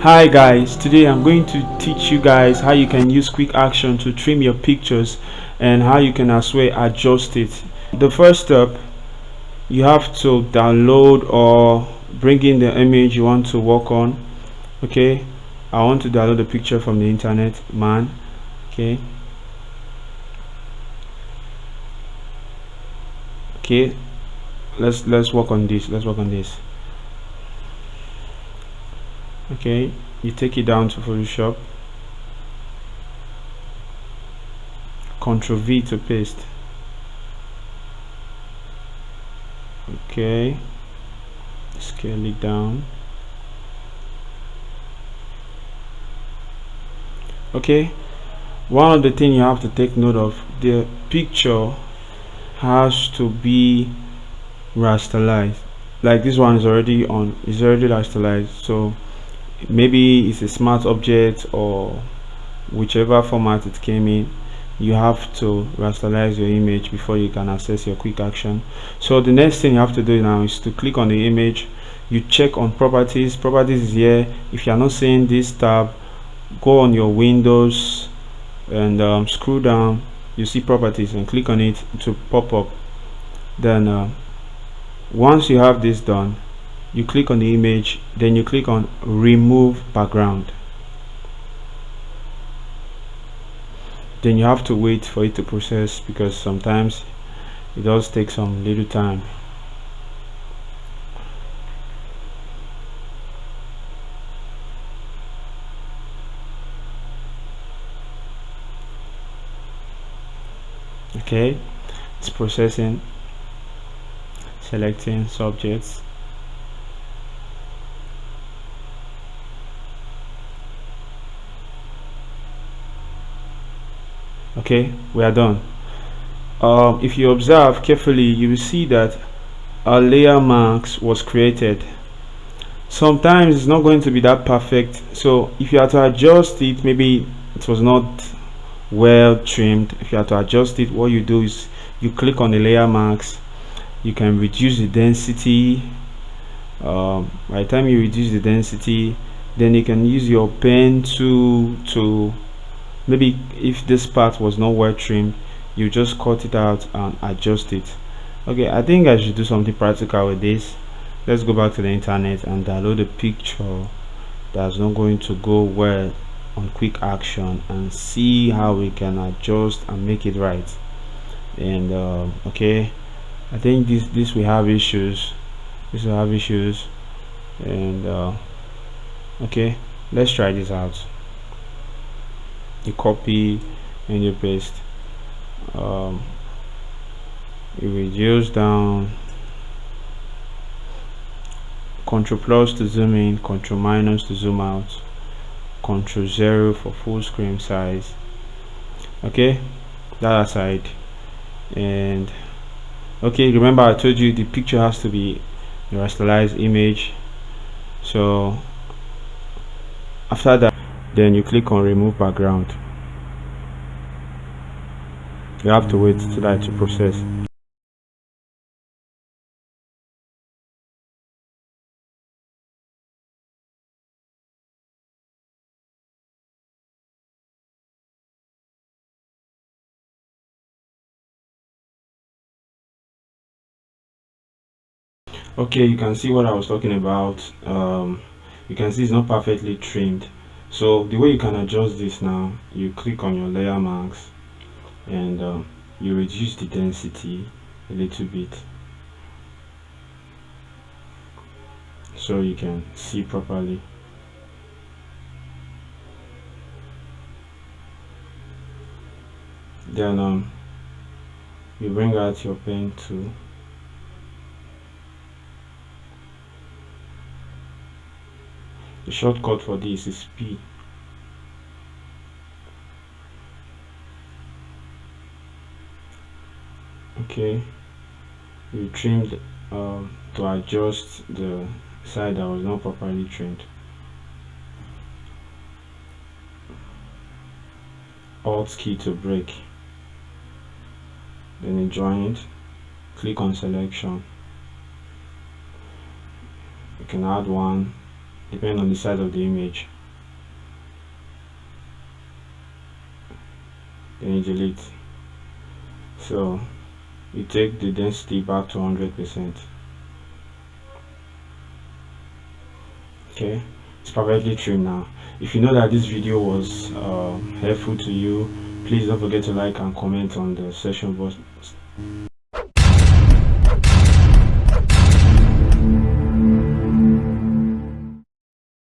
Hi guys, today I'm going to teach you guys how you can use quick action to trim your pictures and how you can as well adjust it. The first step, you have to download or bring in the image you want to work on. Okay, I want to download the picture from the internet, man. Okay, okay, let's work on this. Okay, you take it down to Photoshop, Ctrl V to paste. Okay, scale it down. Okay, one of the things you have to take note of, the picture has to be rasterized. Like this one is already rasterized, so maybe it's a smart object or whichever format it came in, you have to rasterize your image before you can access your quick action. So the next thing you have to do now is to click on the image. You check on properties is here. If you are not seeing this tab, go on your Windows and scroll down. You see properties and click on it to pop up. Then once you have this done, you click on the image, then you click on remove background. Then you have to wait for it to process because sometimes it does take some little time. Okay, it's processing, selecting subjects. Okay, we are done. If you observe carefully, you will see that a layer mask was created. Sometimes it's not going to be that perfect, so if you have to adjust it, maybe it was not well trimmed. If you have to adjust it, what you do is you click on the layer mask. You can reduce the density. By the time you reduce the density, then you can use your pen to maybe if this part was not well trimmed, you just cut it out and adjust it. Okay, I think I should do something practical with this. Let's go back to the internet and download a picture that's not going to go well on quick action and see how we can adjust and make it right. And okay, I think this will have issues. And okay, let's try this out. You copy and you paste. You reduce down, Ctrl plus to zoom in, Ctrl minus to zoom out, Ctrl 0 for full screen size. Okay, that aside. And okay, remember I told you the picture has to be a rasterized image. So after that, then you click on remove background. You have to wait till that to process. Okay, you can see what I was talking about. You can see it's not perfectly trimmed. So the way you can adjust this now, you click on your layer mask and you reduce the density a little bit so you can see properly. Then you bring out your pen tool. The shortcut for this is P. Okay, you trimmed to adjust the side that was not properly trimmed. Alt key to break. Then you join it. Click on selection. You can add one depending on the size of the image. then you delete. So you take the density back to 100%. Okay, it's perfectly trimmed now. If you know that this video was helpful to you, please don't forget to like and comment on the section box.